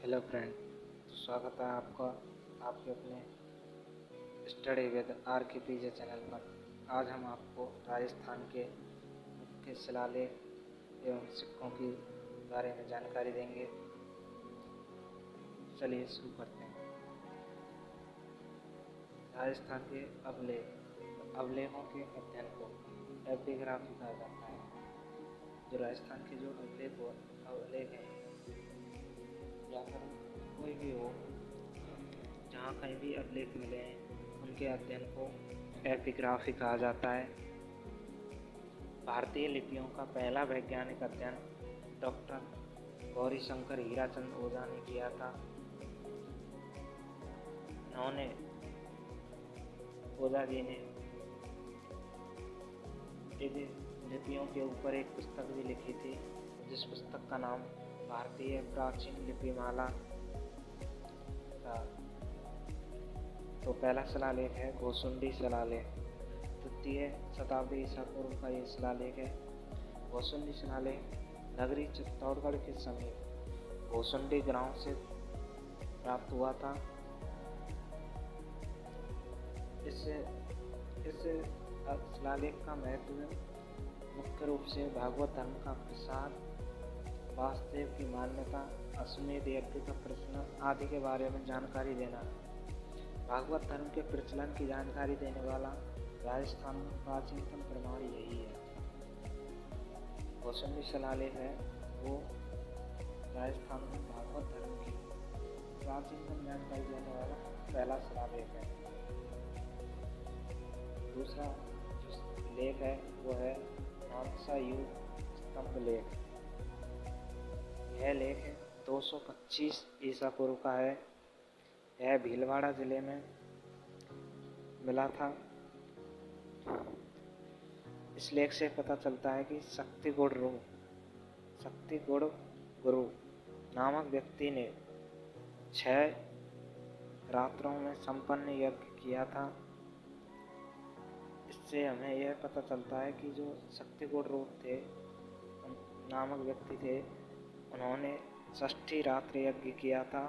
Hello friend. तो स्वागत है आपका आपके अपने स्टडी विद आर के पीजे चैनल पर। आज हम आपको राजस्थान के मुख्य शिलालेख एवं सिक्कों के बारे में जानकारी देंगे। चलिए शुरू करते हैं। राजस्थान के अवलेखों के अध्ययन को एपिग्राफी कहा जाता है। जो राजस्थान के जो अवलेख हैं या फिर कोई भी हो, जहाँ कहीं भी अभिलेख मिले हैं उनके अध्ययन को एपिग्राफी कहा जाता है। भारतीय लिपियों का पहला वैज्ञानिक अध्ययन डॉक्टर गौरीशंकर हीराचंद ओझा ने किया था। ओझा जी ने लिपियों के ऊपर एक पुस्तक भी लिखी थी, जिस पुस्तक का नाम भारतीय प्राचीन लिपिमाला था। तो पहला शिलालेख है घोसुंडी शिलालेख। तृतीय शताब्दी ईसा पूर्व का ये शिलालेख है। घोसुंडी शिलालेख नगरी चित्तौड़गढ़ के समीप घोसुंडी गांव से प्राप्त हुआ था। इस शिलालेख का महत्व मुख्य रूप से भागवत धर्म का प्रसार, वासुदेव की मान्यता, अश्वमेध यज्ञ का प्रचलन आदि के बारे में जानकारी देना। भागवत धर्म के प्रचलन की जानकारी देने वाला राजस्थान में प्राचीनतम प्रमाण यही है। घोसुंडी शिलालेख है वो राजस्थान में भागवत धर्म की प्राचीनतम जानकारी देने वाला पहला शिलालेख है। दूसरा जो लेख है वो है नानसा युग स्तंभ लेख। यह लेख है 225 ईसा पूर्व का है। यह भीलवाड़ा जिले में मिला था। इस लेख से पता चलता है कि शक्तिगुड़ गुरु नामक व्यक्ति ने 6 रात्रों में संपन्न यज्ञ किया था। इससे हमें यह पता चलता है कि जो शक्तिगुड़ थे नामक व्यक्ति थे, उन्होंने 6ठी रात्र यज्ञ किया था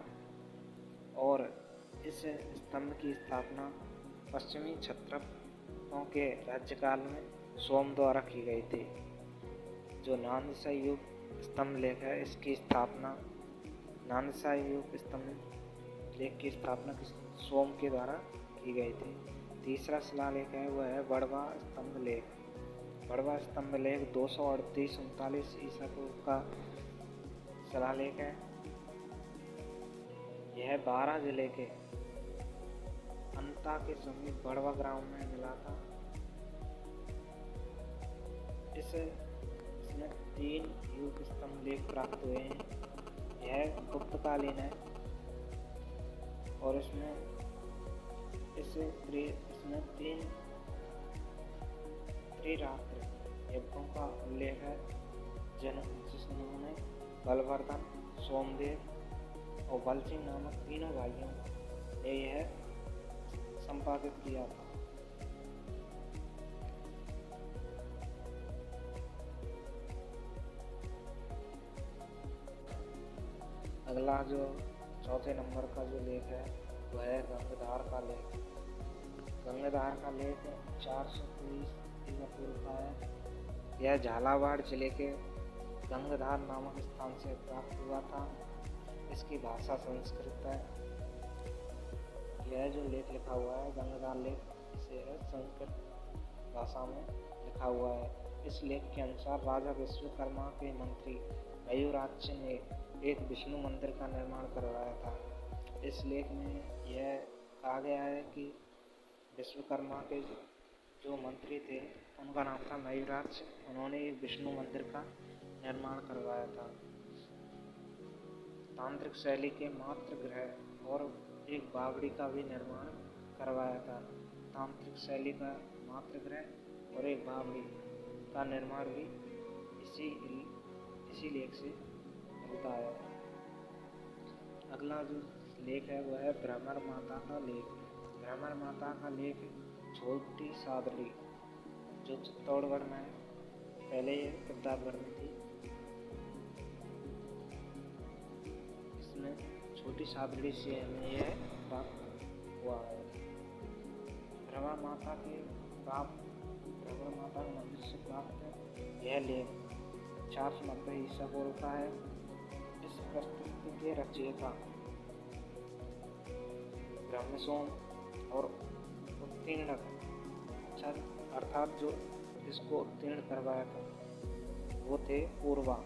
और इस स्तंभ की स्थापना पश्चिमी क्षत्रपों के राज्यकाल में सोम द्वारा की गई थी। जो नानसा युग स्तंभ लेख है, इसकी स्थापना नानसा युग स्तंभ लेख की स्थापना सोम के द्वारा की गई थी। तीसरा शिलालेख है वह है बड़वा स्तंभ लेख। बड़वा स्तंभ लेख 238-39 ईसा पूर्व का शिलालेख है। यह 12 जिले के अंता के समीप बड़वा ग्राम में मिला था। इसमें 3 युग स्तंभ लेख प्राप्त हुए हैं। यह गुप्तकालीन है और इसमें 3 त्रिरात्र यज्ञों का उल्लेख है, जिन्होंने बलवर्धन, सोमदेव और बलसिंह नामक तीनों भाइयों ने यह संपादित किया था। अगला जो चौथे नंबर का जो लेख है वह है गंगधार का लेख। गंगधार का लेख 420 ईसा पूर्व का है। यह झालावाड़ जिले के गंगधार नामक स्थान से प्राप्त हुआ था। इसकी भाषा संस्कृत है। यह जो लेख लिखा हुआ है गंगधार लेख, इसे संस्कृत भाषा में लिखा हुआ है। इस लेख के अनुसार राजा विश्वकर्मा के मंत्री मयूराक्ष ने एक विष्णु मंदिर का निर्माण करवाया था। इस लेख में यह कहा गया है कि विश्वकर्मा के जो मंत्री थे उनका नाम था मयूराक्ष। उन्होंने एक विष्णु मंदिर का निर्माण करवाया था। तांत्रिक शैली के मात्र गृह और एक बावड़ी का भी निर्माण करवाया था। तांत्रिक शैली का मात्र गृह और एक बावड़ी का निर्माण भी इसी लेख से होता है। अगला जो लेख है वह है भ्रमर माता का लेख। भ्रमर माता का लेख छोटी सादड़ी, जो चित्तौड़गढ़ में है, पहले ये प्रतापगढ़ में थी। इसमें छोटी सादड़ी से हमें यह प्राप्त हुआ है। भ्रमर माता के मंदिर से प्राप्त यह लेख 490 ईसा पूर्व का है। इस प्रस्तुति के रचयिता ब्रह्मसोम और उत्तीर्ण अर्थात जो इसको उत्तीर्ण करवाया था वो थे पूर्वा।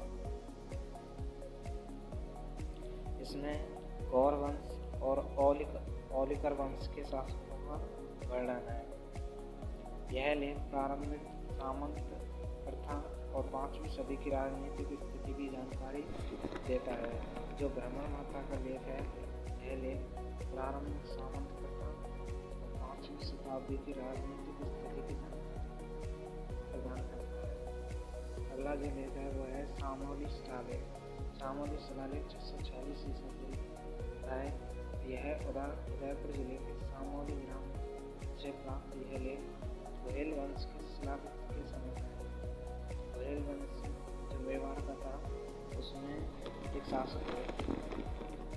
इसमें गौर वंश और औलिकर वंश के शासकों का वर्णन है। यह लेख प्रारंभिक सामंत प्रथा और 5वीं सदी की राजनीतिक स्थिति की जानकारी देता है। जो भ्रमर माता का लेख है, यह लेख प्रारंभिक सामंत प्रथा और 5वीं शताब्दी की राजनीतिक स्थिति की जानकारी प्रदान करता है। अगला जो लेख है वह है सामोली शिलालेख। सामोली शिलालेख 646 ईसा पूर्व है। यह उदयपुर जिले के सामोली ग्राम से प्राप्त यह लेख गोहेल वंश के शिलालेख के समय का है। गोहेल वंश जो मेवाड़ का था उसमें एक शासक थे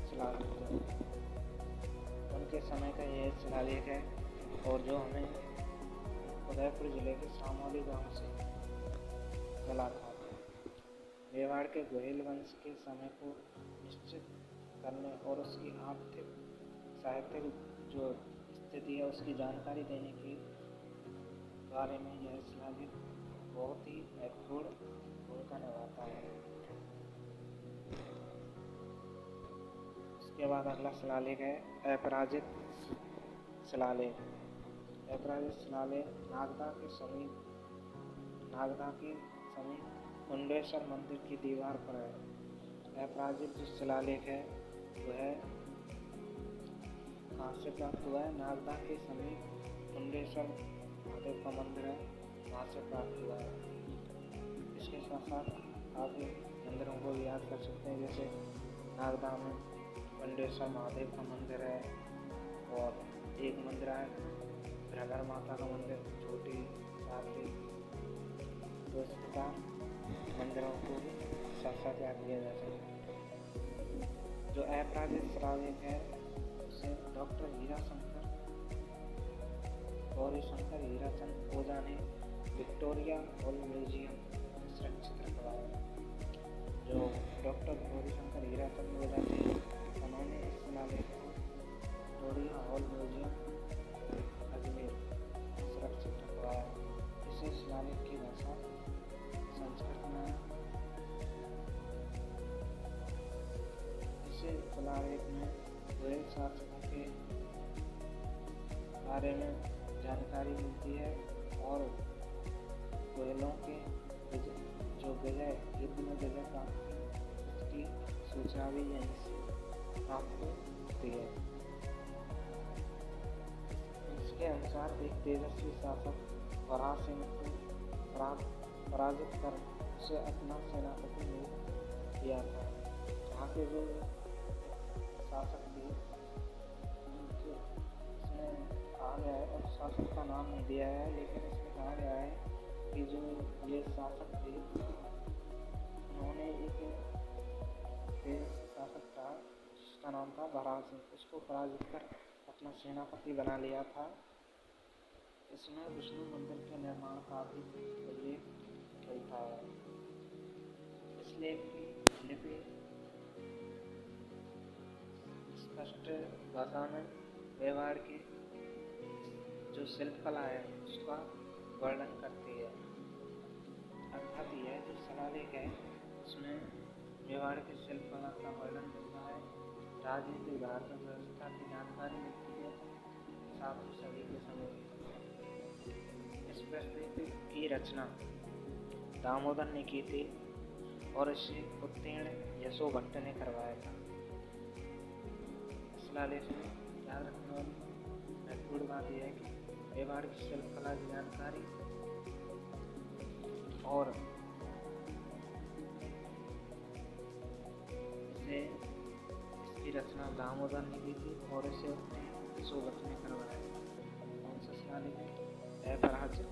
शिलालेख, उनके समय का यह शिलालेख है और जो हमें उदयपुर जिले के सामोली गांव से मिला था। मेवाड़ के गोहेल वंश के समय को निश्चित करने और उसकी आर्थिक साहित्यिक जो स्थिति है उसकी जानकारी देने के बारे में यह शिलालेख बहुत ही महत्वपूर्ण भूमिका निभाता है। उसके बाद अगला शिलालेख है अपराजित शिलालेख। अपराजित शिलालेख नागदा के समीप मुंडेश्वर मंदिर की दीवार पर है। अपराजित जो शिलालेख है वह कहाँ से प्राप्त हुआ है? नागदा के समीप मुंडेश्वर महादेव का मंदिर है, वहाँ से प्राप्त हुआ है। इसके साथ साथ आप मंदिरों को भी याद कर सकते हैं, जैसे नागदा में मुंडेश्वर महादेव का मंदिर है और एक मंदिर है भ्रमर माता का मंदिर, छोटी सादड़ी। तो इस प्रकार मंदिरों को भी साथ साथ याद किया जा सकता है। जो अपराजित शिलालेख है उसे डॉक्टर गौरीशंकर हीराचंद ओझा ने विक्टोरिया हॉल म्यूजियम में सुरक्षित रखवाया। जो डॉक्टर गौरीशंकर हीराचंद ओझा थे उन्होंने इस शिलालेख को विक्टोरिया हॉल म्यूजियम अजमेर सुरक्षित रखवाया। इसे शिलालेख की भाषा संस्कृत में इसे शिलालेख में गोयल शासकों के बारे में जानकारी मिलती है और गोयलों के जो विजय युद्ध में विजय प्राप्त की उसकी सूचना भी यहीं से प्राप्त होती है। इसके अनुसार एक तेजस्वी शासक वराह सिंह को पराजित कर उसे अपना सेनापति नियुक्त किया था। यहाँ के जो शासक थे इसमें कहा गया है, और शासक का नाम नहीं दिया है, लेकिन इसमें कहा गया है कि जो ये शासक थे उन्होंने एक शासक था जिसका नाम था वराह सिंह, उसको पराजित कर अपना सेनापति बना लिया था। इसमें विष्णु मंदिर के निर्माण का भी उल्लेख मिलता है। इस लेख की लिपि स्पष्ट भाषा में मेवाड़ की जो शिल्पकला है उसका वर्णन करती है। अर्थात यह जो शिलालेख है उसमें मेवाड़ की शिल्पकला का वर्णन मिलता है, राजनीतिक धार्मिक व्यवस्था की जानकारी मिलती है 7वीं सदी के समय। इस प्रस्तुति की रचना दामोदर ने की थी और इसे उत्तीर्ण यशो भट्ट ने करवाया था। शिलालेख में याद रखने वाली महत्वपूर्ण बात यह है कि मेवाड़ की शिल्पकला की जानकारी और इसकी रचना दामोदर ने की थी और इसे यशो भट्ट ने करवाया। कौन सा शिलालेख है? अपराजित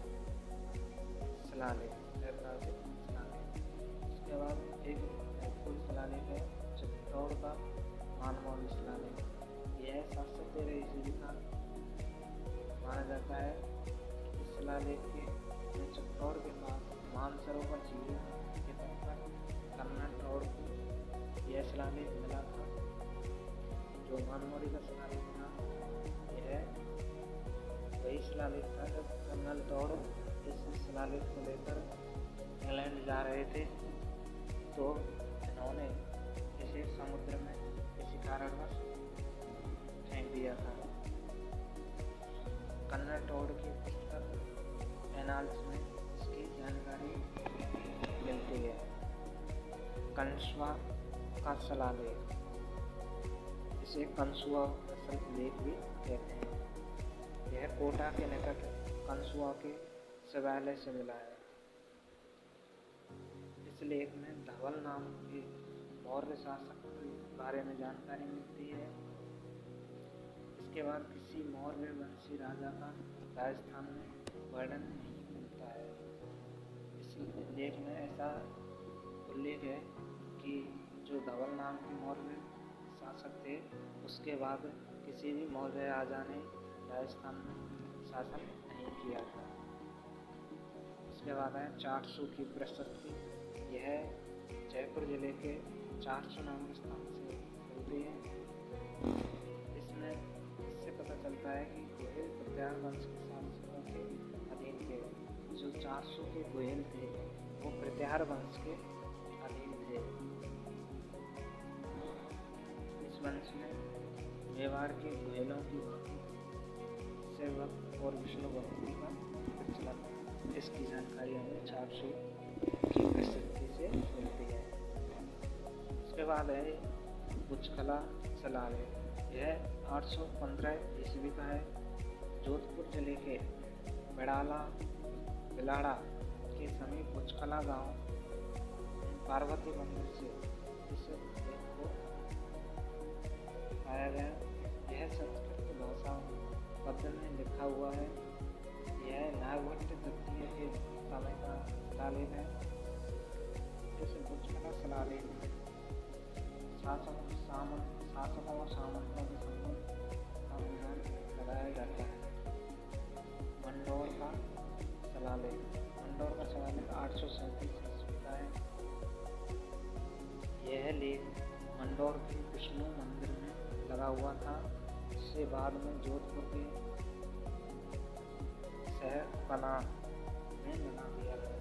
शिलालेख। उसके बाद एक महत्वपूर्ण शिलालेख है चित्तौड़ का मानमौली शिलालेख। यह 713 ईस्वी का माना जाता है। इस शिलालेख के चित्तौड़ के पास मानसरोवर झील के तट पर कर्नाटौड़ को यह शिलालेख मिला था। जो मानमौली का शिलालेख था, यह वही शिलालेख था जब कर्नाटौड़ इस शिलालेख को लेकर इंग्लैंड जा रहे थे, तो इन्होंने इसे समुद्र में किसी कारणवश फेंक दिया था। कर्नाटौड़ की पुस्तक एनाल्स में इसकी जानकारी मिलती है। कंसुआ का शिलालेख, इसे कंसुआ का शिलालेख भी कहते हैं। यह कोटा के निकट कंसुआ के शिवालय से मिला है। इस लेख में धवल नाम के मौर्य शासक के बारे में जानकारी मिलती है। इसके बाद किसी मौर्य वंशी राजा का राजस्थान में वर्णन नहीं मिलता है। इस लेख में ऐसा उल्लेख है कि जो धवल नाम के मौर्य शासक थे, उसके बाद किसी भी मौर्य राजा ने राजस्थान में शासन नहीं किया था। इसके बाद है चारसू की प्रशस्ति। यह जयपुर जिले के चारसू नामक स्थान से मिलती है। इसमें इससे पता चलता है कि गोहिल प्रत्यार वंश के शासकों के अधीन थे। जो चारसू के गोहिल थे, वो प्रत्यार वंश के अधीन थे। इस वंश में मेवाड़ के गोहिलों की शिव भक्त और विष्णु भक्ति का प्रचलन है। इसकी जानकारी हमें चारसू की प्रसिद्धि से मिलती है। इसके बाद है बुचकला शिलालेख। यह 815 ईस्वी का है। जोधपुर जिले के बिलाड़ा के समीप बुचकला गांव पार्वती मंदिर से इस लेख को पाया गया। यह संस्कृत भाषा पद्य में लिखा हुआ है। यह नागभट्ट द्वितीय के समय का शिलालेख है। इस बुचकला शिलालेख में शासकों और सामंतों के संबंध का अनुमान लगाया जाता है। मंडौर का शिलालेख 837 ईस्वी का है। यह लेख मंडौर के विष्णु मंदिर में लगा हुआ था, जिसे बाद में जोधपुर के शहर पनाह में बना दिया गया।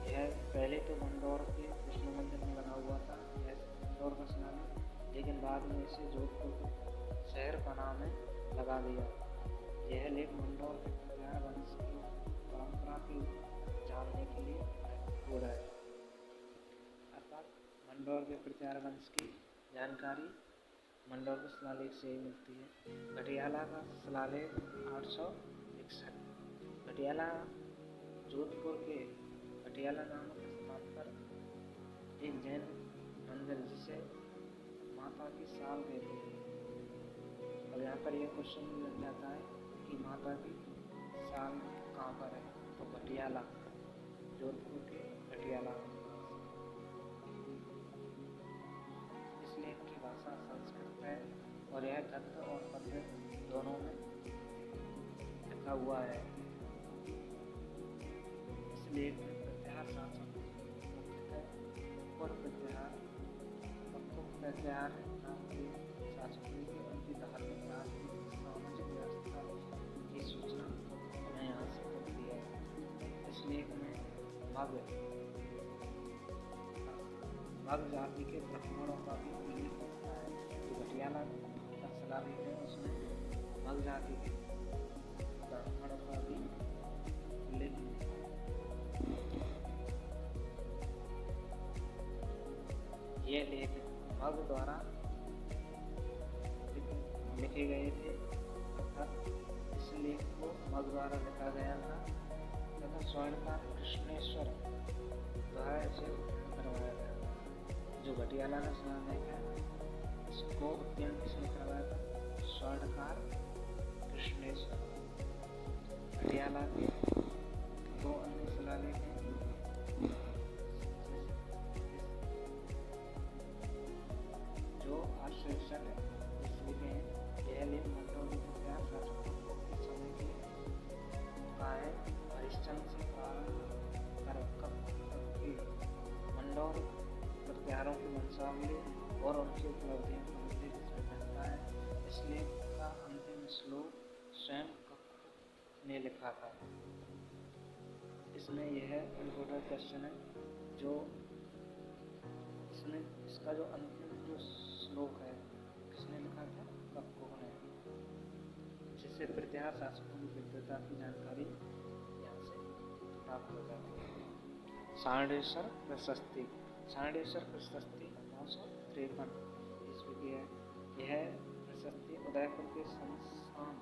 यह पहले तो मंडौर के विष्णु मंदिर में लगा हुआ था, यह मंडौर का शिलालेख, लेकिन बाद में इसे जोधपुर के शहर पनाह में लगा दिया। यह लेख मंडौर के प्रत्यार वंश की परंपरा की जानने के लिए महत्वपूर्ण है। अर्थात मंडौर के प्रत्यार वंश की जानकारी मंडौर के शिलालेख से ही मिलती है। घटियाला का शिलालेख 861। घटियाला जोधपुर के घटियाला नामक स्थान पर एक जैन मंदिर, जिसे माता की साल कहते हैं। और यहाँ पर यह क्वेश्चन लग जाता है कि माता की साल कहाँ पर है, तो घटियाला, जोधपुर के घटियाला। इस लेख की भाषा संस्कृत है और यह गद्य और पद्य दोनों में लिखा हुआ है। इस लेख में प्रत्यार शासन और प्रत्यार नाम के शासकों की उनकी धार्मिक, राजनीतिक, सामाजिक व्यवस्था की सूचना हमें यहाँ से मिलती है। इस लेख में मग जाति के ब्राह्मणों का भी उल्लेख होता है। जो घटियाला का शिलालेख है, उसमें मग जाति के ब्राह्मणों का भी उल्लेख होता है। ये लेख मग द्वारा लिखे गए थे, अर्थात इस लेख को मग द्वारा लिखा गया था तथा स्वर्णकार कृष्णेश्वर द्वारा इसे करवाया गया था। जो घटियाला का शिलालेख है, इसको उत्तीर्ण किसने करवाया था? स्वर्णकार कृष्णेश्वर। घटियाला के दो अन्य शिलालेख हैं। जो 163 ईस्वी के हैं। यह लेख मंडौर के इतिहास शासकों के समय की का है। हरिश्चंद्र से प्रारंभ कर कब तक की मंडौर प्रत्यारों की वंशावली और उनकी उपलब्धियों का उल्लेख इसमें मिलता है। इस लेख का अंतिम श्लोक स्वयं कक्कू ने लिखा था। इसमें यह इम्पोर्टेंट क्वेश्चन है जो इसमें इसका जो अंतिम जो श्लोक है किसने लिखा था? कक्कू ने, जिससे प्रत्यार शासकों की विद्वता की जानकारी यहाँ से प्राप्त हो जाती है। सांडेश्वर प्रशस्ति। सांडेश्वर प्रशस्ति 953 ईस्वी की है। यह प्रशस्ति उदयपुर के संस्थान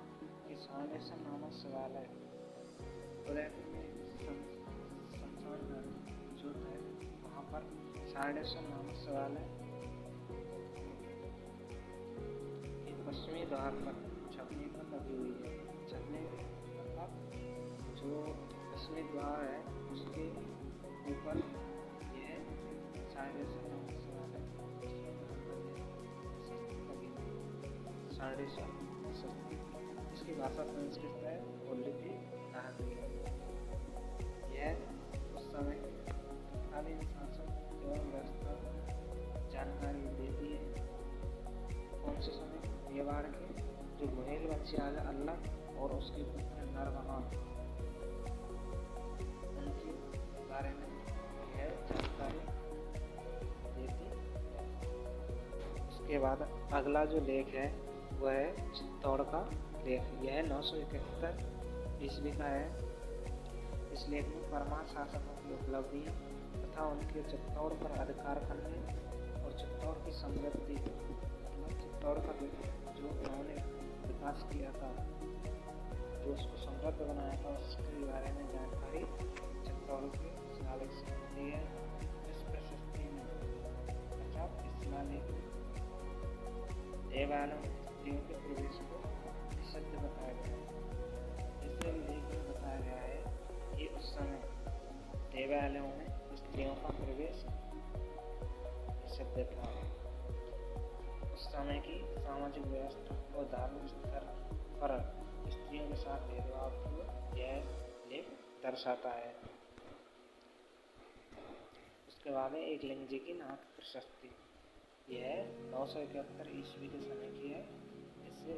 के सांडेश्वर नामक शिवालय, उदयपुर में संस्थान जो है वहाँ पर सांडेश्वर नामक शिवालय एक पश्चिमी द्वार पर छपने पर लगी हुई है। छपने मतलब जो पश्चिमी द्वार है उसके ऊपर यह सांडेश्वर नामक शिवालय सांडेश्वर प्रशस्ति। इसकी भाषा संस्कृत है और लिपि भारतीय है। यह उस समय तत्कालीन शासन एवं व्यवस्था जानकारी देती है। कौन से समय? मेवाड़ के जो गोहेल बच्चे अल्लाह और उसके पुत्र नरवाहन, उनके बारे में यह जानकारी देती है। उसके बाद अगला जो लेख है वह है चित्तौड़ का लेख। यह 971 ईस्वी का है। इस लेख में परमार शासकों की उपलब्धियाँ तथा उनके चित्तौड़ पर अधिकार करने और चित्तौड़ की समृद्धि, चित्तौड़ का जो उन्होंने विकास किया था, जो उसको समृद्ध बनाया था, उसके बारे में जानकारी चित्तौड़ के शिलालेख से मिलती है। इस प्रशस्ति में शिलालेख देवालयों में स्त्रियों के प्रवेश को निषिद्ध बताया गया है। इसे लेख में बताया गया है कि उस समय देवालयों में स्त्रियों का प्रवेश निषिद्ध था। उस समय की सामाजिक व्यवस्था और धार्मिक स्तर पर स्त्रियों के साथ भेदभाव को यह लेख दर्शाता है। उसके बाद एक लिंग जी की नाथ प्रशस्ति। यह 971 ईस्वी के समय की है। इससे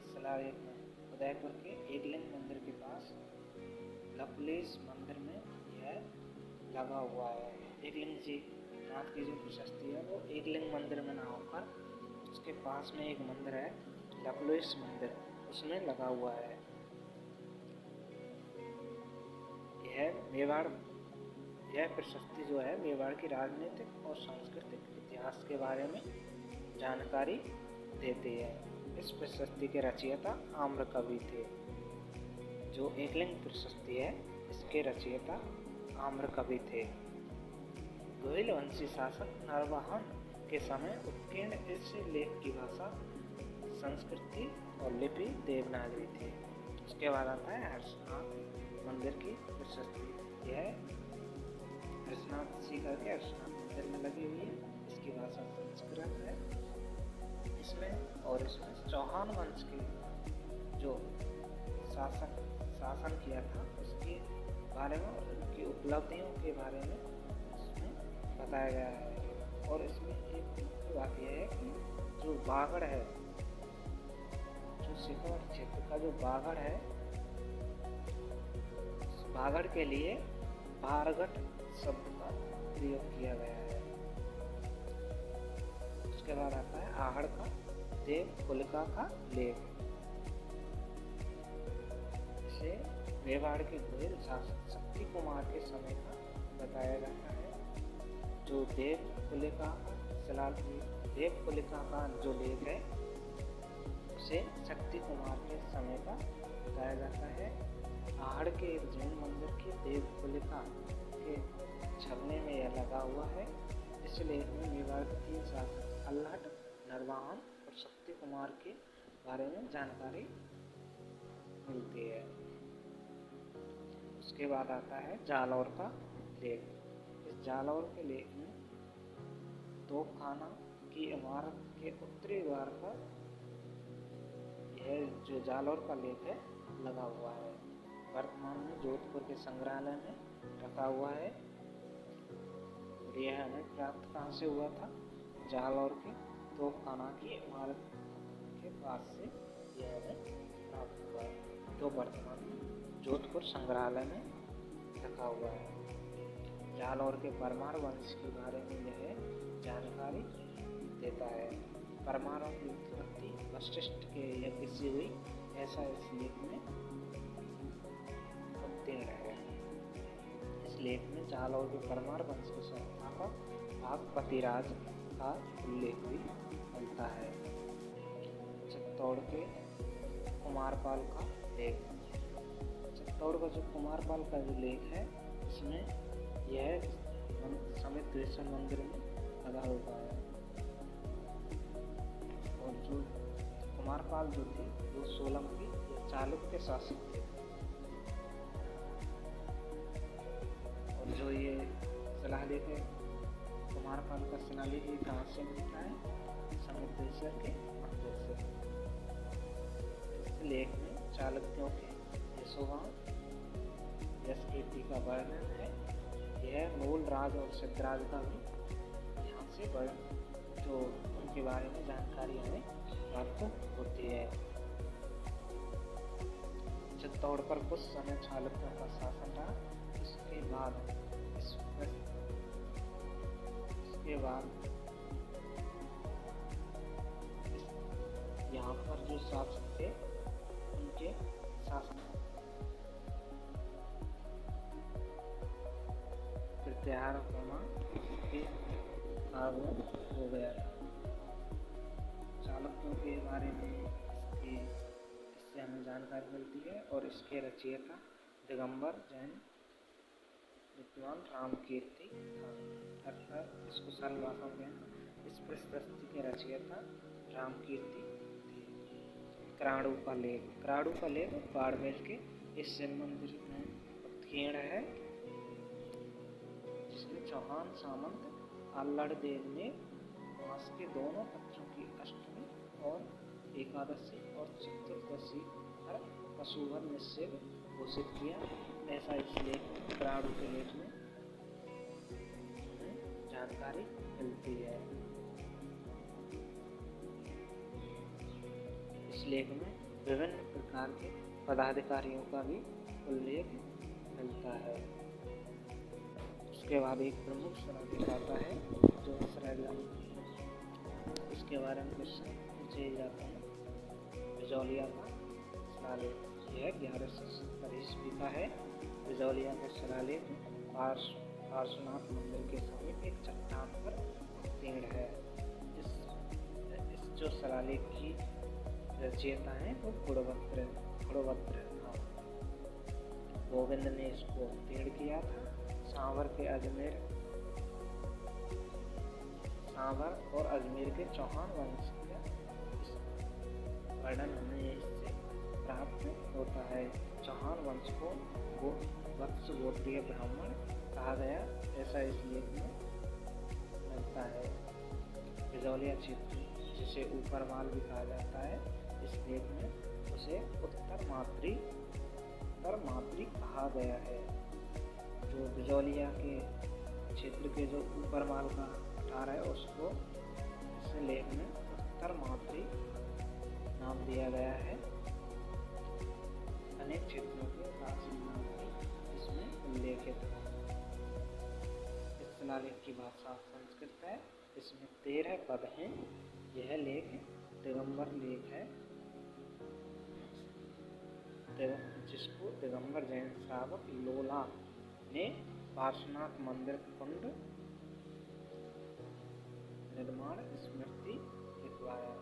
शिलालेख में उदयपुर के एकलिंग मंदिर के पास लकुलेश मंदिर में यह लगा हुआ है। एकलिंग जी नाथ की जो प्रशस्ति है वो एकलिंग मंदिर में ना होकर उसके पास में एक मंदिर है लकुलेश मंदिर, उसमें लगा हुआ है। यह प्रशस्ति जो है मेवाड़ की राजनीतिक और सांस्कृतिक इतिहास के बारे में जानकारी देती है। इस प्रशस्ति के रचयिता आम्रकवि थे। जो एकलिंग प्रशस्ति है इसके रचयिता आम्रकवि थे। गोहिल वंशी शासक नरवाहन के समय उत्कीर्ण इस लेख की भाषा संस्कृति और लिपि देवनागरी थी। उसके बाद आता है हर्षनाथ मंदिर की प्रशस्ति। यह हर्षनाथ सी करके हर्षनाथ मंदिर में लगी हुई है। इसकी भाषा संस्कृत है। इसमें चौहान वंश के जो शासन किया था उसके बारे में और उनकी उपलब्धियों के बारे में इसमें बताया गया है। और इसमें एक मुख्य बात यह है कि जो बागड़ है, जो सीकर क्षेत्र का जो बागड़ है, उस बागड़ के लिए बारगट शब्द का प्रयोग किया गया है। उसके बाद आता है आहड़ का देवकुलिका का लेख। इसे मेवाड़ के गोहिल शासक शक्ति कुमार के समय का बताया जाता है। जो देवकुलिका का जो लेख है उसे शक्ति कुमार के समय का बताया जाता है। आहड़ के एक जैन मंदिर की देवकुलिका के झरने में यह लगा हुआ है। इस लेख में मेवाड़ के 3 शासक अल्हट, नरवाहन और शक्ति कुमार के बारे में जानकारी मिलती है। उसके बाद आता है जालौर का लेख। इस जालौर के लेख में तोपखाना की इमारत के उत्तरी द्वार पर यह जो जालौर का लेख है लगा हुआ है। वर्तमान में जोधपुर के संग्रहालय में रखा हुआ है। और यह हमें प्राप्त कहाँ से हुआ था? जालौर के तोपखाना की इमारत के पास से यह हमें प्राप्त हुआ है, जो वर्तमान में जोधपुर संग्रहालय में रखा हुआ है। जालौर के परमार वंश के बारे में यह जानकारी देता है। परमारों की उत्पत्ति वशिष्ठ के यज्ञ से हुई, ऐसा इस लेख में उत्तीर्ण है। इस लेख में जालौर के परमार वंश के संस्थापक भागपतिराज का उल्लेख भी मिलता है। चित्तौड़ के कुमारपाल का लेख। चित्तौड़ का जो कुमारपाल का जो लेख है, इसमें यह समितवेश्वर मंदिर में लगा हुआ है। और जो कुमारपाल जो थे वो सोलंकी या चालुक्य शासक थे। और जो ये शिलालेख है कुमारपाल का शिलालेख कहाँ से मिलता है? समितवेश्वर के मंदिर से। इस लेख में चालुक्यों के यशोगान यश कीर्ति का वर्णन है। यह मूल राज और सिद्धराज का भी यहाँ से जो उनके बारे में जानकारी हमें प्राप्त होती है। चित्तौड़ पर कुछ समय चालुक्यों का शासन रहा। इसके बाद यहाँ पर जो शासक थे उनके शासन प्रत्याहार होना के आगमन हो गया। चालुक्यों के बारे में इससे हमें जानकारी मिलती है। और इसके रचयिता दिगंबर जैन विद्वान रामकीर्ति था, अर्थात इसको सरल भाषा में इस प्रशस्ति के रचयिता रामकीर्ति थे। क्राणु का लेख। क्राणु का लेख बाड़मेर के इस शिव मंदिर में उत्कीर्ण है, जिसमें चौहान सामंत अल्लड़ देव ने मास के दोनों पक्षों की अष्टमी और एकादशी और चतुर्दशी पर पशुवध निषेध घोषित किया, ऐसा इस लेख क्राणु के लेख में जानकारी मिलती है। इस लेख में विभिन्न प्रकार के पदाधिकारियों का भी उल्लेख मिलता है। उसके बाद एक प्रमुख शिलालेख आता है जो इसके बारे में क्वेश्चन पूछे जाते हैं। बिजौलिया का शिलालेख। यह 1170 ईस्वी का है। बिजौलिया का शिलालेख पार्श्वनाथ मंदिर के समीप एक चट्टान पर उत्कीर्ण है। इस जो शिलालेख की रचयिता है वो गुणवत्तर था। गोविंद ने इसको उत्कीर्ण किया था। सांवर और अजमेर के चौहान वंश का वर्णन हमें इससे प्राप्त होता है। चौहान वंश को वत्स गोत्रीय ब्राह्मण कहा गया, ऐसा इस लेख में मिलता है। बिजौलिया क्षेत्र, जिसे ऊपरमाल भी कहा जाता है, इस लेख में उसे उत्तर मातृ कहा गया है। जो बिजौलिया के क्षेत्र के जो ऊपरमाल का पठार है उसको इस लेख में उत्तर मातृ नाम दिया गया है। अनेक क्षेत्रों के प्राचीन नाम भी इसमें उल्लेखित है। इस शिलालेख की भाषा संस्कृत है। इसमें 13 पद हैं। यह लेख दिगंबर लेख है, जिसको दिगंबर जैन श्रावक लोला ने पार्श्वनाथ मंदिर कुंड निर्माण स्मृति लिखवाया।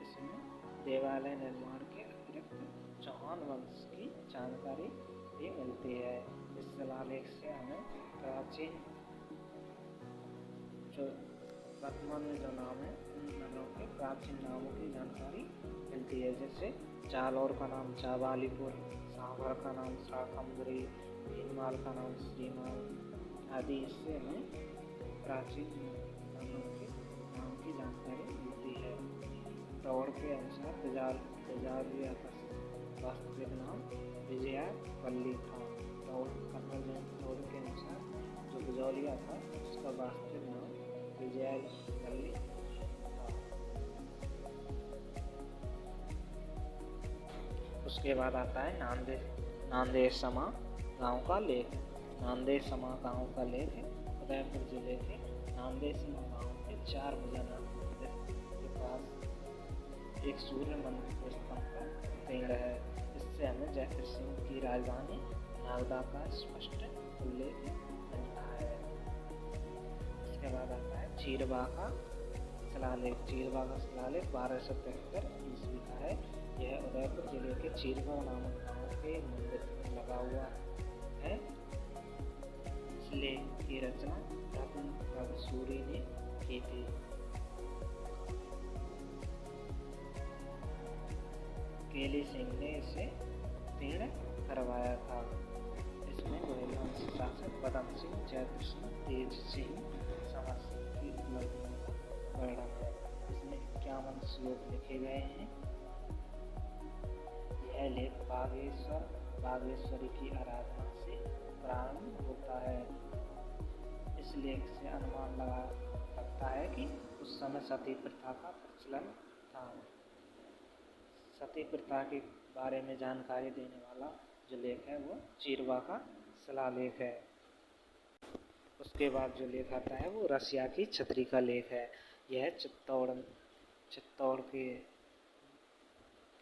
इसमें देवालय निर्माण के अतिरिक्त चौहान वंश की जानकारी भी मिलती है। इस शिलालेख से हमें प्राचीन जो वर्तमान में जो नाम है उन नगरों के प्राचीन नामों की जानकारी मिलती है। जैसे जालौर का नाम जावालीपुर, सांभर का नाम शाकंभरी, भीनमाल का नाम श्रीमाल आदि। इससे हमें प्राचीन नगरों की तेजालिया का वास्तविक नाम विजयपल्ली था। तौड़ के अनुसार जो बिजौलिया था उसका वास्तविक नाम विजयपल्ली था। उसके बाद आता है नांदेसमा गांव का लेख। नांदेसमा गांव का लेख उदयपुर जिले के नांदेसमा गांव के 4 भुजा के पास एक सूर्य मंदिर के स्तंभ का पेड़ है। इससे हमें जयपुर सिंह की राजधानी नागदा का स्पष्ट उल्लेख मिलता है। इसके बाद आता है चीरबा का शिलालेख। चीरबा का शिलालेख 1273 ईस्वी का है। यह उदयपुर जिले के चीरबा नामक गांव के मंदिर में लगा हुआ है। इस लेख की रचना रत्न सूरी ने की थी। केली सिंह ने इसे उत्तीर्ण करवाया था। इसमें गोहिलवंशी शासक पदम सिंह, जयद्रथ सिंह, तेज सिंह, समर सिंह की उपलब्धियों का वर्णन है। इसमें 51 श्लोक लिखे गए हैं। यह लेख बागेश्वरी की आराधना से प्रारंभ होता है। इस लेख से अनुमान लगता है कि उस समय सती प्रथा का प्रचलन था। सती प्रथा के बारे में जानकारी देने वाला जो लेख है वो चीरबा का शिलालेख है। उसके बाद जो लेख आता है वो रसिया की छतरी का लेख है। यह चित्तौड़ के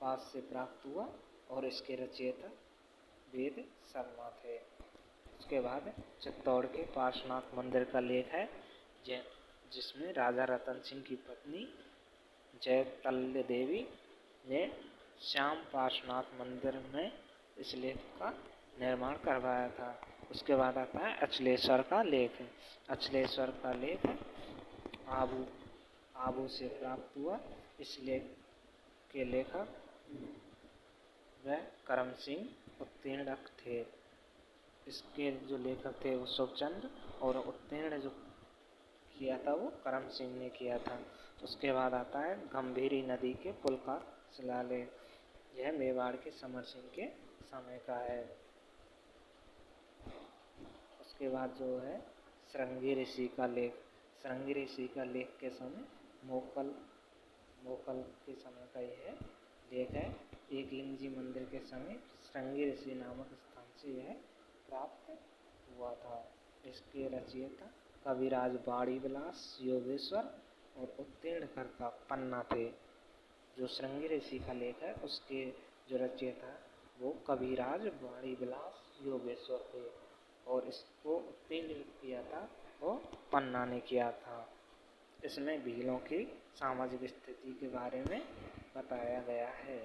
पास से प्राप्त हुआ और इसके रचयिता वेद शर्मा थे। उसके बाद चित्तौड़ के पार्श्वनाथ मंदिर का लेख है जिसमें राजा रतन सिंह की पत्नी जयतल्य देवी ने श्याम पार्श्वनाथ मंदिर में इस लेख का निर्माण करवाया था। उसके बाद आता है अचलेश्वर का लेख। अचलेश्वर का लेख आबू से प्राप्त हुआ। इस लेख के लेखक व करम सिंह उत्तीर्ण थे। इसके जो लेखक थे वो शुभचंद्र और उत्तीर्ण जो किया था वो करम सिंह ने किया था। उसके बाद आता है गंभीरी नदी के पुल का शिलालेख। यह मेवाड़ के समर सिंह के समय का है। उसके बाद जो है श्रृंगी ऋषि का लेख। श्रृंगी ऋषि का लेख के समय मोकल के समय का यह लेख है। एकलिंग जी मंदिर के समय श्रृंगी ऋषि नामक स्थान से यह प्राप्त हुआ था। इसके रचयिता कविराज बाड़ी विलास योगेश्वर और उत्तीर्ण कर्ता पन्ना थे। जो श्रृंगी ऋषि का लेख है उसके जो रचयिता वो कविराज बाड़ी विलास योगेश्वर थे और इसको उत्तीर्ण किया था वो पन्ना ने किया था। इसमें भीलों की सामाजिक स्थिति के बारे में बताया गया है।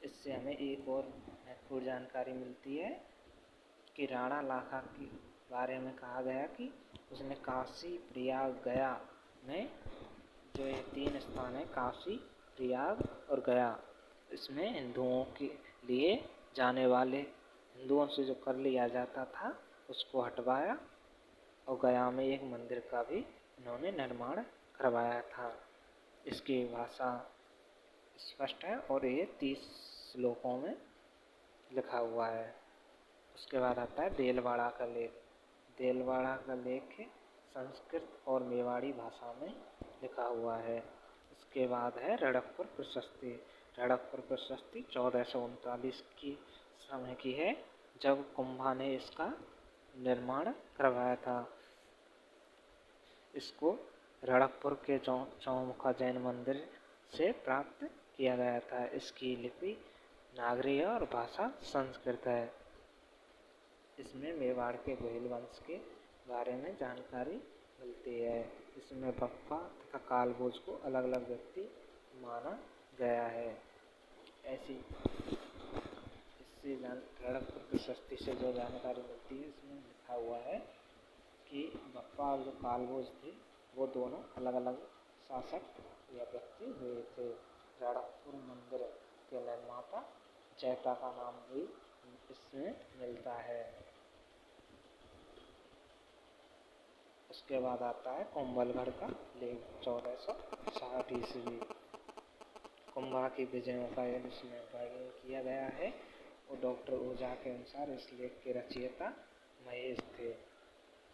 इससे हमें एक और महत्वपूर्ण जानकारी मिलती है कि राणा लाखा के बारे में कहा गया कि उसने काशी, प्रयाग, गया में जो ये 3 स्थान है काशी, प्रयाग और गया, इसमें हिंदुओं के लिए जाने वाले हिंदुओं से जो कर लिया जाता था उसको हटवाया और गया में एक मंदिर का भी इन्होंने निर्माण करवाया था। इसकी भाषा स्पष्ट है और ये 30 श्लोकों में लिखा हुआ है। उसके बाद आता है देलवाड़ा का लेख। देलवाड़ा का लेख संस्कृत और मेवाड़ी भाषा में लिखा हुआ है। इसके बाद है रणकपुर प्रशस्ति। रणकपुर प्रशस्ति 1439 की समय की है जब कुंभा ने इसका निर्माण करवाया था। इसको रणकपुर के चौमुखा जैन मंदिर से प्राप्त किया गया था। इसकी लिपि नागरी और भाषा संस्कृत है। इसमें मेवाड़ के गोहिल वंश के बारे में जानकारी मिलती है। इसमें बप्पा तथा कालभोज को अलग अलग व्यक्ति माना गया है। ऐसी इससे रणकपुर प्रशस्ति से जो जानकारी मिलती है इसमें लिखा हुआ है कि बप्पा और जो कालभोज थे वो दोनों अलग अलग शासक या व्यक्ति हुए थे। रणकपुर मंदिर के निर्माता जैता का नाम भी इसमें मिलता है। उसके बाद आता है कुंभलगढ़ का लेख 1460 ईस्वी। कुंभा की विजयों का इसमें वर्णन किया गया है और डॉक्टर ओझा के अनुसार इस लेख के रचयिता महेश थे।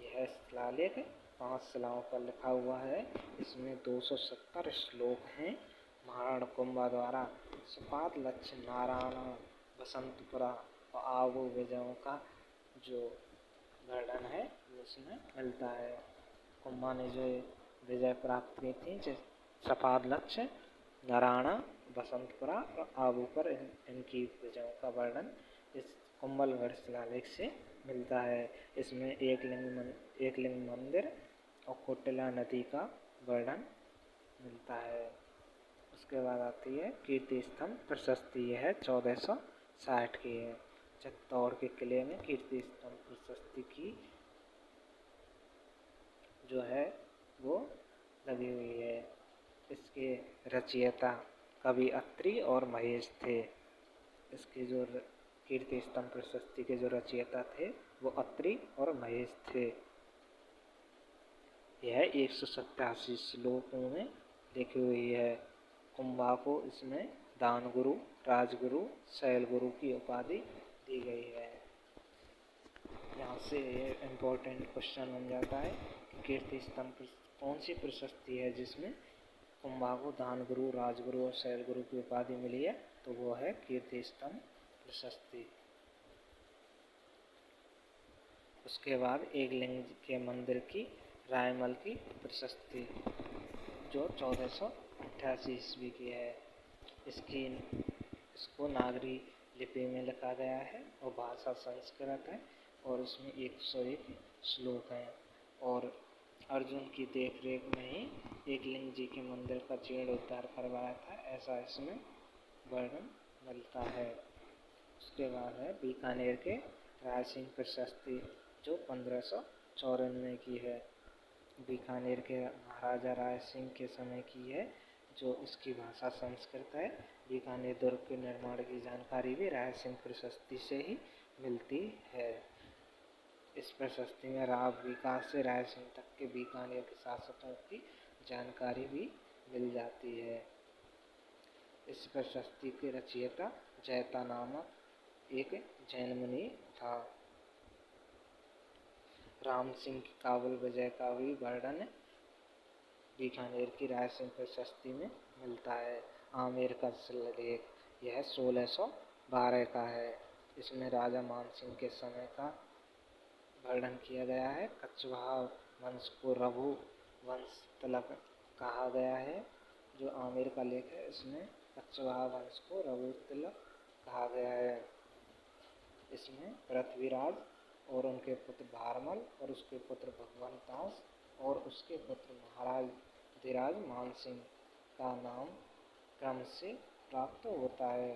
यह शिलालेख 5 शिलाओं पर लिखा हुआ है। इसमें 270 श्लोक हैं। महाराणा कुंभा द्वारा सपाट लक्ष्य नारायण बसंतपुरा और आबू विजयों का जो वर्णन है उसमें मिलता है। कुंभा ने जो विजय प्राप्त की थी सपाट लक्ष्य नारायणा बसंतपुरा और आबू पर इनकी विजयों का वर्णन इस कुंभलगढ़ शिलालेख से मिलता है। इसमें एक लिंग मंदिर और कुटिला नदी का वर्णन मिलता है। उसके बाद आती है कीर्ति स्तंभ प्रशस्ति। यह 1460 की है। चित्तौड़ के किले में कीर्ति स्तंभ प्रशस्ति की जो है वो लगी हुई है। इसके रचयिता कवि अत्रि और महेश थे। इसके जो कीर्ति स्तंभ प्रशस्ति के जो रचयिता थे वो अत्रि और महेश थे। यह 187 श्लोकों में लिखी हुई है। कुंभा को इसमें दानगुरु, राजगुरु, शैलगुरु की उपाधि दी गई है। यहाँ से ये इम्पोर्टेंट क्वेश्चन बन जाता है कि कीर्ति स्तंभ कौन सी प्रशस्ति है जिसमें कुंभा को दानगुरु, राजगुरु और शैलगुरु की उपाधि मिली है, तो वो है कीर्ति स्तंभ प्रशस्ति। उसके बाद एक लिंग के मंदिर की रायमल की प्रशस्ति जो 1488 ईस्वी की है। इसको नागरी लिपि में लिखा गया है और भाषा संस्कृत है और इसमें 101 श्लोक हैं और अर्जुन की देखरेख में ही एकलिंग जी के मंदिर का जीर्णोद्धार करवाया था, ऐसा इसमें वर्णन मिलता है। उसके बाद है बीकानेर के राय सिंह प्रशस्ति जो 1594 की है। बीकानेर के महाराजा राय सिंह के समय की है जो इसकी भाषा संस्कृत है। बीकानेर दुर्ग के निर्माण की जानकारी भी राय सिंह प्रशस्ति से ही मिलती है। इस प्रशस्ति में राव विकास से राय सिंह तक के बीकानेर के शासकों की जानकारी भी मिल जाती है। इस प्रशस्ति के रचयिता जैता नामक एक जैन मुनि था। राम सिंह की काबुल विजय का भी वर्णन बीकानेर की राय सिंह प्रशस्ति में मिलता है। आमेर का शिलालेख यह 1612 का है। इसमें राजा मान सिंह के समय का वर्णन किया गया है। कछवाहा वंश को रघु वंश तिलक कहा गया है। जो आमेर का लेख है इसमें कछवाहा वंश को रघु तिलक कहा गया है। इसमें पृथ्वीराज और उनके पुत्र भारमल और उसके पुत्र भगवंत दास और उसके पुत्र महाराज धीराज मान सिंह का नाम क्रम से प्राप्त होता है।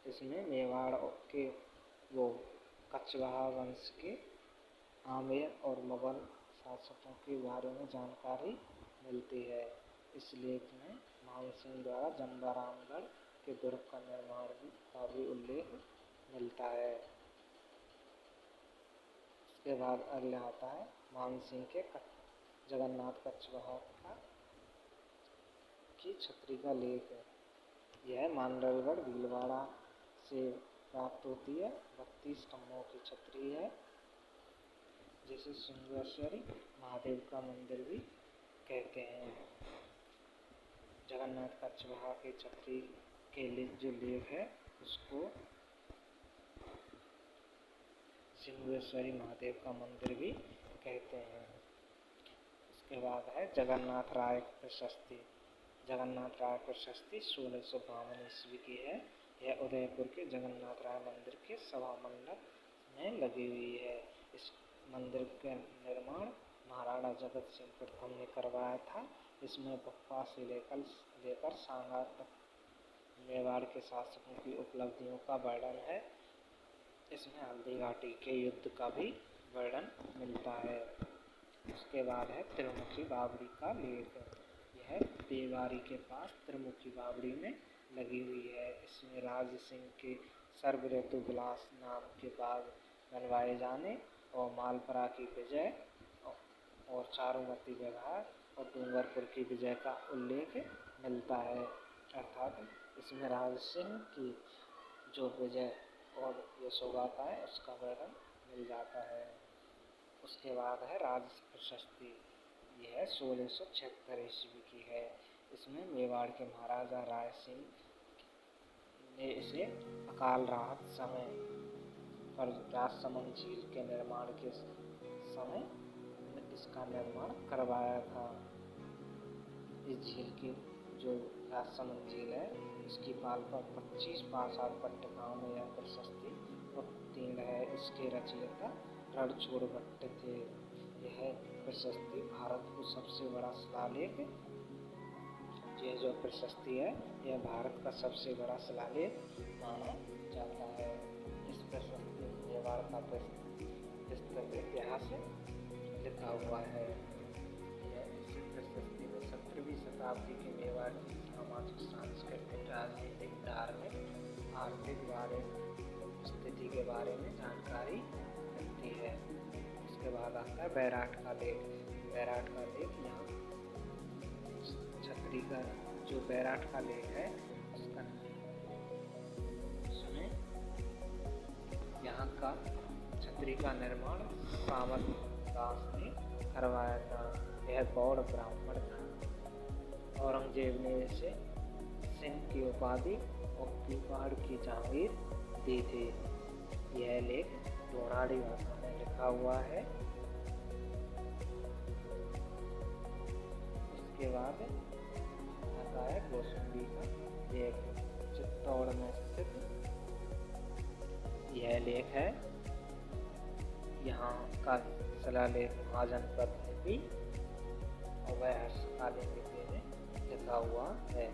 इसमें मेवाड़ के वो कछवाहा वंश के आमेर और मुगल शासकों के बारे में जानकारी मिलती है। इस लेख में मान सिंह द्वारा जमवारामगढ़ के दुर्ग का निर्माण का भी उल्लेख मिलता है। उसके बाद अगले आता है मान सिंह के जगन्नाथ कछवाहा की छतरी का लेख है। यह मांडलगढ़ भीलवाड़ा से प्राप्त होती है। 32 स्तंभों की छतरी है जिसे सिंहेश्वरी महादेव का मंदिर भी कहते हैं। जगन्नाथ कछवाहा की छतरी के लिए जो लेख है उसको सिंहेश्वरी महादेव का मंदिर भी कहते हैं। उसके बाद है जगन्नाथ राय प्रशस्ति। जगन्नाथ राय प्रशस्ति 1652 ईस्वी की है। यह उदयपुर के जगन्नाथ राय मंदिर के सभा मंडप में लगी हुई है। इस मंदिर का निर्माण महाराणा जगत सिंह प्रथम ने करवाया था। इसमें बप्पा से लेकर सांगा तक मेवाड़ के शासकों की उपलब्धियों का वर्णन है। इसमें हल्दी घाटी के युद्ध का भी वर्णन मिलता है। उसके बाद है त्रिमुखी बावड़ी का लेख। यह देवारी के पास त्रिमुखी बावड़ी में लगी हुई है। इसमें राज सिंह के सर्व ऋतु विलास नाम के बाग बनवाए जाने और मालपरा की विजय और चारुमती विवाह और डूंगरपुर की विजय का उल्लेख मिलता है। अर्थात इसमें राज सिंह की जो विजय और यशोगाथा है उसका वर्णन मिल जाता है। उसके बाद है राज प्रशस्ति। यह 1676 ईस्वी की है। इसमें मेवाड़ के महाराजा राय सिंह ने इसे अकाल राहत समय पर राजसमंद झील के निर्माण के समय इसका निर्माण करवाया था। इस झील की जो राजसमंद झील है इसकी पाल पर 25 प्रासाद पट्टिकाओं में यह प्रशस्ति उत्तीर्ण है। इसके रचयिता रणछोड़ भट्ट थे। यह प्रशस्ति भारत को सबसे बड़ा शिलालेख, यह जो प्रशस्ति है यह भारत का सबसे बड़ा शिलालेख माना जाता है। इस प्रशस्ति में मेवाड़ का विस्तृत इतिहास लिखा हुआ है। इस प्रशस्ति में 17वीं शताब्दी के मेवाड़ की सामाजिक, सांस्कृतिक, राजनीतिक, धार्मिक, आर्थिक स्थिति के बारे में जानकारी मिलती है। इसके बाद आता है बैराट का लेख। बैराट का लेख यहाँ छतरी का जो बैराट का लेख है उसका सुने। यहाँ का छतरी का निर्माण सामंत दास ने करवाया था। यह गौड़ ब्राह्मण था। औरंगजेब ने इसे सिंह की उपाधि और पीपाड़ की जहांगीर दी थी। यह लेख टोनाड़ी भाषा में लिखा हुआ है। उसके बाद आता है कौसुंबी का लेख। चित्तौड़ में स्थित यह लेख है। यहाँ का शिलालेख महाजनपद लिपि और वह हस्तकालीन लिपि में लिखा हुआ है।